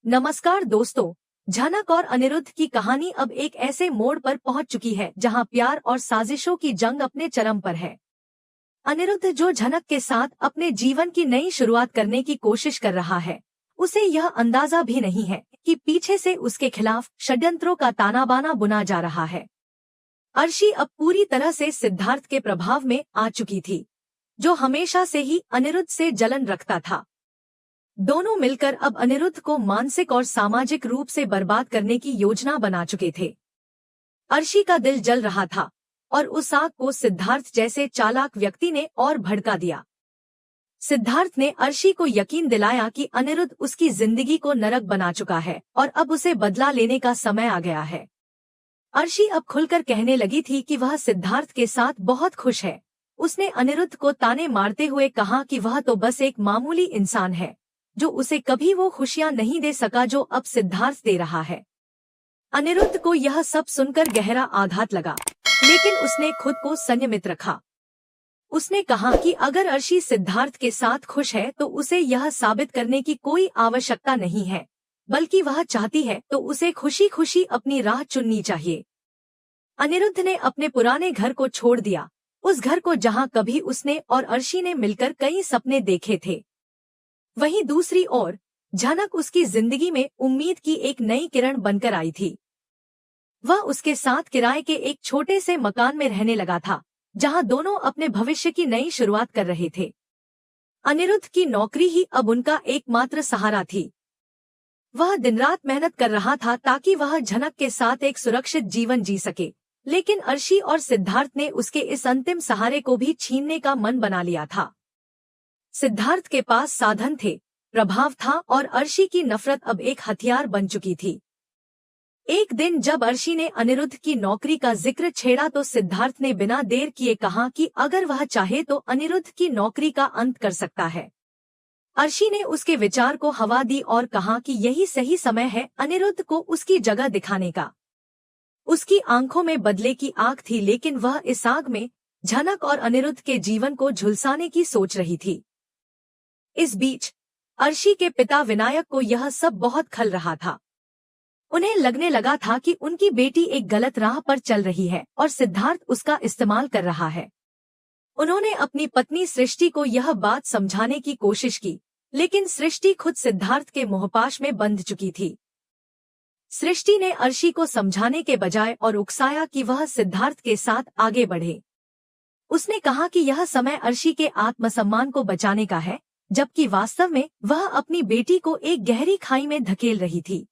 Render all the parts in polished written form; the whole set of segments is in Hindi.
नमस्कार दोस्तों। झनक और अनिरुद्ध की कहानी अब एक ऐसे मोड़ पर पहुंच चुकी है जहां प्यार और साजिशों की जंग अपने चरम पर है। अनिरुद्ध जो झनक के साथ अपने जीवन की नई शुरुआत करने की कोशिश कर रहा है, उसे यह अंदाजा भी नहीं है कि पीछे से उसके खिलाफ षड्यंत्रों का ताना बाना बुना जा रहा है। अर्शी अब पूरी तरह से सिद्धार्थ के प्रभाव में आ चुकी थी, जो हमेशा से ही अनिरुद्ध से जलन रखता था। दोनों मिलकर अब अनिरुद्ध को मानसिक और सामाजिक रूप से बर्बाद करने की योजना बना चुके थे। अर्शी का दिल जल रहा था और उस आग को सिद्धार्थ जैसे चालाक व्यक्ति ने और भड़का दिया। सिद्धार्थ ने अर्शी को यकीन दिलाया कि अनिरुद्ध उसकी जिंदगी को नरक बना चुका है और अब उसे बदला लेने का समय आ गया है। अर्शी अब खुलकर कहने लगी थी कि वह सिद्धार्थ के साथ बहुत खुश है। उसने अनिरुद्ध को ताने मारते हुए कहा कि वह तो बस एक मामूली इंसान है, जो उसे कभी वो खुशियां नहीं दे सका जो अब सिद्धार्थ दे रहा है। अनिरुद्ध को यह सब सुनकर गहरा आघात लगा, लेकिन उसने खुद को संयमित रखा। उसने कहा कि अगर अर्शी सिद्धार्थ के साथ खुश है तो उसे यह साबित करने की कोई आवश्यकता नहीं है, बल्कि वह चाहती है तो उसे खुशी खुशी अपनी राह चुननी चाहिए। अनिरुद्ध ने अपने पुराने घर को छोड़ दिया, उस घर को जहां कभी उसने और अर्शी ने मिलकर कई सपने देखे थे। वहीं दूसरी ओर झनक उसकी जिंदगी में उम्मीद की एक नई किरण बनकर आई थी। वह उसके साथ किराए के एक छोटे से मकान में रहने लगा था, जहां दोनों अपने भविष्य की नई शुरुआत कर रहे थे। अनिरुद्ध की नौकरी ही अब उनका एकमात्र सहारा थी। वह दिन रात मेहनत कर रहा था ताकि वह झनक के साथ एक सुरक्षित जीवन जी सके, लेकिन अर्शी और सिद्धार्थ ने उसके इस अंतिम सहारे को भी छीनने का मन बना लिया था। सिद्धार्थ के पास साधन थे, प्रभाव था और अर्शी की नफरत अब एक हथियार बन चुकी थी। एक दिन जब अर्शी ने अनिरुद्ध की नौकरी का जिक्र छेड़ा तो सिद्धार्थ ने बिना देर किए कहा कि अगर वह चाहे तो अनिरुद्ध की नौकरी का अंत कर सकता है। अर्शी ने उसके विचार को हवा दी और कहा कि यही सही समय है अनिरुद्ध को उसकी जगह दिखाने का। उसकी आंखों में बदले की आग थी, लेकिन वह इस आग में झनक और अनिरुद्ध के जीवन को झुलसाने की सोच रही थी। इस बीच अर्शी के पिता विनायक को यह सब बहुत खल रहा था। उन्हें लगने लगा था कि उनकी बेटी एक गलत राह पर चल रही है और सिद्धार्थ उसका इस्तेमाल कर रहा है। उन्होंने अपनी पत्नी सृष्टि को यह बात समझाने की कोशिश की, लेकिन सृष्टि खुद सिद्धार्थ के मोहपाश में बंध चुकी थी। सृष्टि ने अर्शी को समझाने के बजाय और उकसाया कि वह सिद्धार्थ के साथ आगे बढ़े। उसने कहा कि यह समय अर्शी के आत्मसम्मान को बचाने का है, जबकि वास्तव में वह अपनी बेटी को एक गहरी खाई में धकेल रही थी।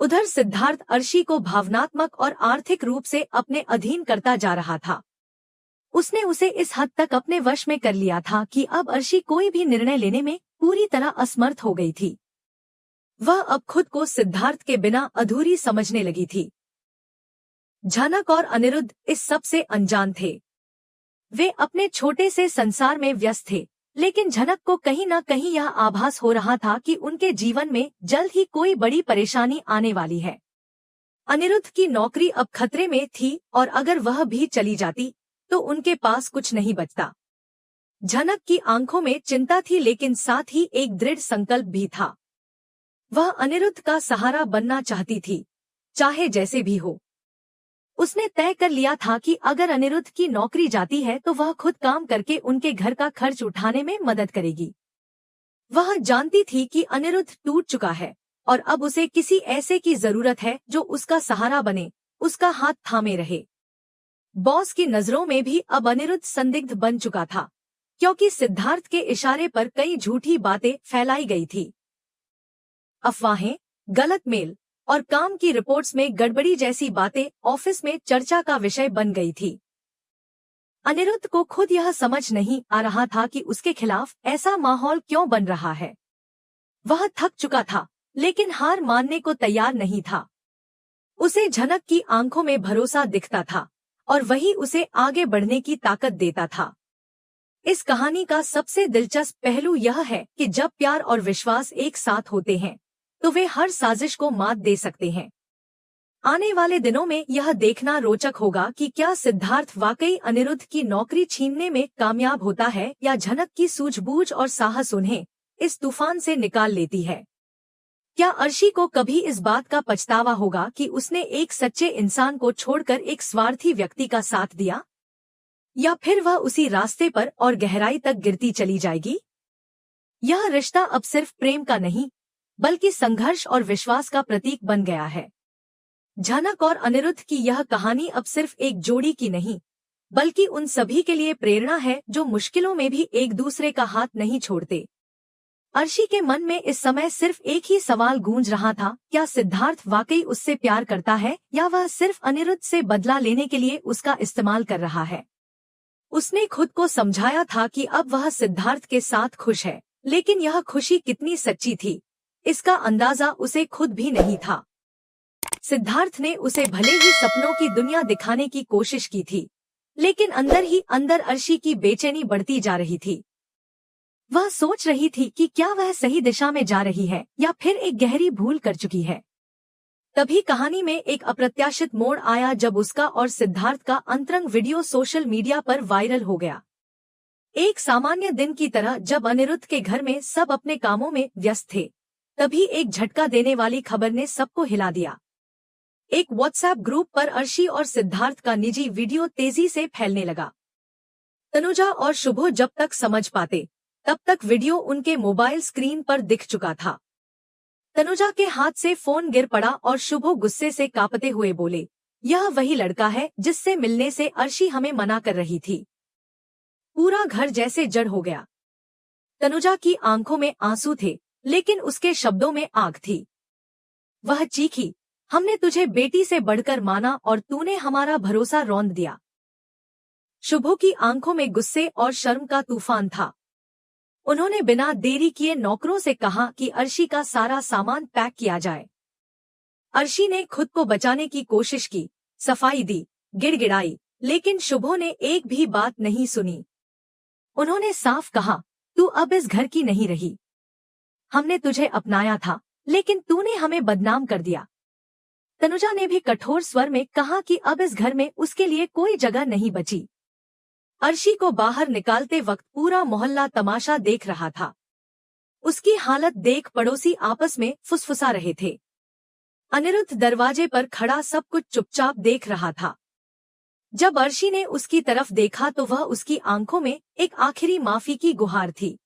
उधर सिद्धार्थ अर्शी को भावनात्मक और आर्थिक रूप से अपने अधीन करता जा रहा था। उसने उसे इस हद तक अपने वश में कर लिया था कि अब अर्शी कोई भी निर्णय लेने में पूरी तरह असमर्थ हो गई थी। वह अब खुद को सिद्धार्थ के बिना अधूरी समझने लगी थी। झनक और अनिरुद्ध इस सब से अनजान थे। वे अपने छोटे से संसार में व्यस्त थे, लेकिन झनक को कहीं न कहीं यह आभास हो रहा था कि उनके जीवन में जल्द ही कोई बड़ी परेशानी आने वाली है। अनिरुद्ध की नौकरी अब खतरे में थी और अगर वह भी चली जाती तो उनके पास कुछ नहीं बचता। झनक की आंखों में चिंता थी, लेकिन साथ ही एक दृढ़ संकल्प भी था। वह अनिरुद्ध का सहारा बनना चाहती थी, चाहे जैसे भी हो। उसने तय कर लिया था कि अगर अनिरुद्ध की नौकरी जाती है तो वह खुद काम करके उनके घर का खर्च उठाने में मदद करेगी। वह जानती थी कि अनिरुद्ध टूट चुका है और अब उसे किसी ऐसे की जरूरत है जो उसका सहारा बने, उसका हाथ थामे रहे। बॉस की नजरों में भी अब अनिरुद्ध संदिग्ध बन चुका था, क्योंकि सिद्धार्थ के इशारे पर कई झूठी बातें फैलाई गई थी। अफवाहें, गलत मेल और काम की रिपोर्ट्स में गड़बड़ी जैसी बातें ऑफिस में चर्चा का विषय बन गई थी। अनिरुद्ध को खुद यह समझ नहीं आ रहा था कि उसके खिलाफ ऐसा माहौल क्यों बन रहा है। वह थक चुका था, लेकिन हार मानने को तैयार नहीं था। उसे झनक की आंखों में भरोसा दिखता था और वही उसे आगे बढ़ने की ताकत देता था। इस कहानी का सबसे दिलचस्प पहलू यह है कि जब प्यार और विश्वास एक साथ होते हैं तो वे हर साजिश को मात दे सकते हैं। आने वाले दिनों में यह देखना रोचक होगा कि क्या सिद्धार्थ वाकई अनिरुद्ध की नौकरी छीनने में कामयाब होता है या झनक की सूझबूझ और साहस उन्हें इस तूफान से निकाल लेती है। क्या अर्शी को कभी इस बात का पछतावा होगा कि उसने एक सच्चे इंसान को छोड़कर एक स्वार्थी व्यक्ति का साथ दिया? या फिर वह उसी रास्ते पर और गहराई तक गिरती चली जाएगी? यह रिश्ता अब सिर्फ प्रेम का नहीं, बल्कि संघर्ष और विश्वास का प्रतीक बन गया है। झनक और अनिरुद्ध की यह कहानी अब सिर्फ एक जोड़ी की नहीं, बल्कि उन सभी के लिए प्रेरणा है जो मुश्किलों में भी एक दूसरे का हाथ नहीं छोड़ते। अर्शी के मन में इस समय सिर्फ एक ही सवाल गूंज रहा था, क्या सिद्धार्थ वाकई उससे प्यार करता है या वह सिर्फ अनिरुद्ध से बदला लेने के लिए उसका इस्तेमाल कर रहा है? उसने खुद को समझाया था कि अब वह सिद्धार्थ के साथ खुश है, लेकिन यह खुशी कितनी सच्ची थी, इसका अंदाजा उसे खुद भी नहीं था। सिद्धार्थ ने उसे भले ही सपनों की दुनिया दिखाने की कोशिश की थी, लेकिन अंदर ही अंदर अर्शी की बेचैनी बढ़ती जा रही थी। वह सोच रही थी कि क्या वह सही दिशा में जा रही है या फिर एक गहरी भूल कर चुकी है। तभी कहानी में एक अप्रत्याशित मोड़ आया जब उसका और सिद्धार्थ का अंतरंग वीडियो सोशल मीडिया पर वायरल हो गया। एक सामान्य दिन की तरह जब अनिरुद्ध के घर में सब अपने कामों में व्यस्त थे, तभी एक झटका देने वाली खबर ने सबको हिला दिया। एक व्हाट्सएप ग्रुप पर अर्शी और सिद्धार्थ का निजी वीडियो तेजी से फैलने लगा। तनुजा और शुभो जब तक समझ पाते, तब तक वीडियो उनके मोबाइल स्क्रीन पर दिख चुका था। तनुजा के हाथ से फोन गिर पड़ा और शुभो गुस्से से कांपते हुए बोले, यह वही लड़का है जिससे मिलने से अर्शी हमें मना कर रही थी। पूरा घर जैसे जड़ हो गया। तनुजा की आंखों में आंसू थे, लेकिन उसके शब्दों में आग थी। वह चीखी, हमने तुझे बेटी से बढ़कर माना और तूने हमारा भरोसा रौंद दिया। शुभो की आंखों में गुस्से और शर्म का तूफान था। उन्होंने बिना देरी किए नौकरों से कहा कि अर्शी का सारा सामान पैक किया जाए। अर्शी ने खुद को बचाने की कोशिश की, सफाई दी, गिड़गिड़ाई, लेकिन शुभो ने एक भी बात नहीं सुनी। उन्होंने साफ कहा, तू अब इस घर की नहीं रही। हमने तुझे अपनाया था, लेकिन तूने हमें बदनाम कर दिया। तनुजा ने भी कठोर स्वर में कहा कि अब इस घर में उसके लिए कोई जगह नहीं बची। अर्शी को बाहर निकालते वक्त पूरा मोहल्ला तमाशा देख रहा था। उसकी हालत देख पड़ोसी आपस में फुसफुसा रहे थे। अनिरुद्ध दरवाजे पर खड़ा सब कुछ चुपचाप देख रहा था। जब अर्शी ने उसकी तरफ देखा तो वह उसकी आंखों में एक आखिरी माफी की गुहार थी।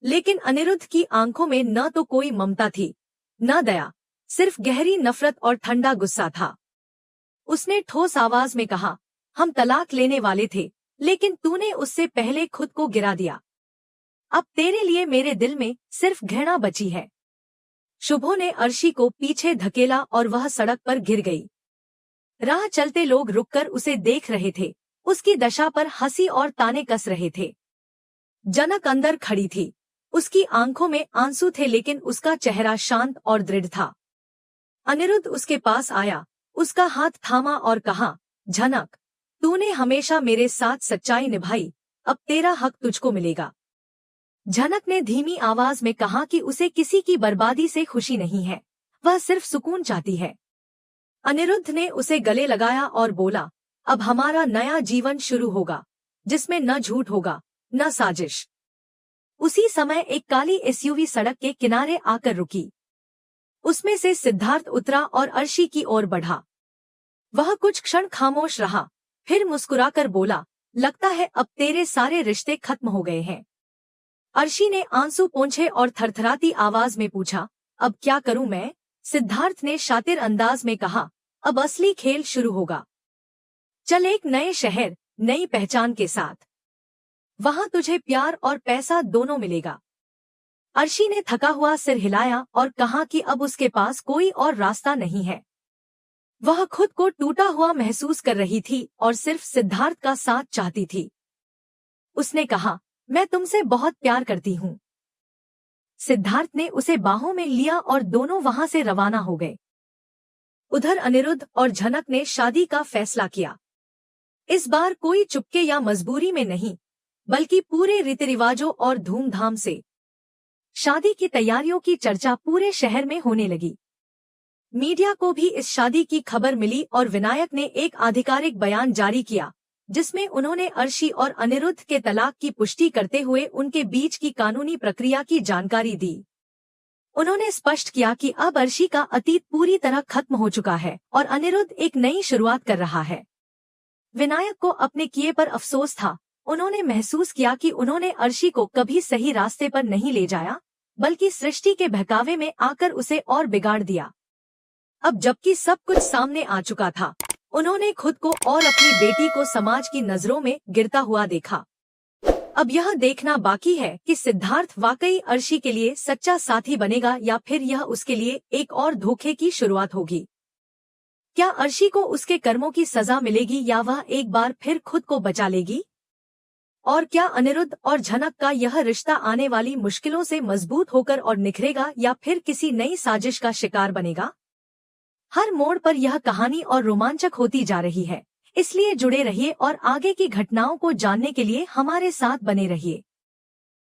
लेकिन अनिरुद्ध की आंखों में न तो कोई ममता थी, न दया, सिर्फ गहरी नफरत और ठंडा गुस्सा था। उसने ठोस आवाज में कहा, हम तलाक लेने वाले थे, लेकिन तूने उससे पहले खुद को गिरा दिया। अब तेरे लिए मेरे दिल में सिर्फ घृणा बची है। शुभो ने अर्शी को पीछे धकेला और वह सड़क पर गिर गई। राह चलते लोग रुककर उसे देख रहे थे, उसकी दशा पर हंसी और ताने कस रहे थे। जनक अंदर खड़ी थी, उसकी आंखों में आंसू थे, लेकिन उसका चेहरा शांत और दृढ़ था। अनिरुद्ध उसके पास आया, उसका हाथ थामा और कहा, झनक, तूने हमेशा मेरे साथ सच्चाई निभाई, अब तेरा हक तुझको मिलेगा। झनक ने धीमी आवाज में कहा कि उसे किसी की बर्बादी से खुशी नहीं है, वह सिर्फ सुकून चाहती है। अनिरुद्ध ने उसे गले लगाया और बोला, अब हमारा नया जीवन शुरू होगा, जिसमें न झूठ होगा, न साजिश। उसी समय एक काली एसयूवी सड़क के किनारे आकर रुकी। उसमें से सिद्धार्थ उतरा और अर्शी की ओर बढ़ा। वह कुछ क्षण खामोश रहा, फिर मुस्कुराकर बोला, लगता है अब तेरे सारे रिश्ते खत्म हो गए हैं। अर्शी ने आंसू पोंछे और थरथराती आवाज में पूछा, अब क्या करूं मैं? सिद्धार्थ ने शातिर अंदाज में कहा, अब असली खेल शुरू होगा। चल एक नए शहर, नई पहचान के साथ। वहां तुझे प्यार और पैसा दोनों मिलेगा। अर्शी ने थका हुआ सिर हिलाया और कहा कि अब उसके पास कोई और रास्ता नहीं है। वह खुद को टूटा हुआ महसूस कर रही थी और सिर्फ सिद्धार्थ का साथ चाहती थी। उसने कहा, मैं तुमसे बहुत प्यार करती हूँ। सिद्धार्थ ने उसे बाहों में लिया और दोनों वहां से रवाना हो गए। उधर अनिरुद्ध और झनक ने शादी का फैसला किया। इस बार कोई चुपके या मजबूरी में नहीं, बल्कि पूरे रीति रिवाजों और धूमधाम से। शादी की तैयारियों की चर्चा पूरे शहर में होने लगी। मीडिया को भी इस शादी की खबर मिली और विनायक ने एक आधिकारिक बयान जारी किया, जिसमें उन्होंने अर्शी और अनिरुद्ध के तलाक की पुष्टि करते हुए उनके बीच की कानूनी प्रक्रिया की जानकारी दी। उन्होंने स्पष्ट किया कि अब अर्शी का अतीत पूरी तरह खत्म हो चुका है और अनिरुद्ध एक नई शुरुआत कर रहा है। विनायक को अपने किए पर अफसोस था। उन्होंने महसूस किया कि उन्होंने अर्शी को कभी सही रास्ते पर नहीं ले जाया, बल्कि सृष्टि के बहकावे में आकर उसे और बिगाड़ दिया। अब जबकि सब कुछ सामने आ चुका था, उन्होंने खुद को और अपनी बेटी को समाज की नजरों में गिरता हुआ देखा। अब यह देखना बाकी है कि सिद्धार्थ वाकई अर्शी के लिए सच्चा साथी बनेगा या फिर यह उसके लिए एक और धोखे की शुरुआत होगी। क्या अर्शी को उसके कर्मों की सजा मिलेगी या वह एक बार फिर खुद को बचा लेगी? और क्या अनिरुद्ध और झनक का यह रिश्ता आने वाली मुश्किलों से मजबूत होकर और निखरेगा या फिर किसी नई साजिश का शिकार बनेगा? हर मोड़ पर यह कहानी और रोमांचक होती जा रही है, इसलिए जुड़े रहिए और आगे की घटनाओं को जानने के लिए हमारे साथ बने रहिए।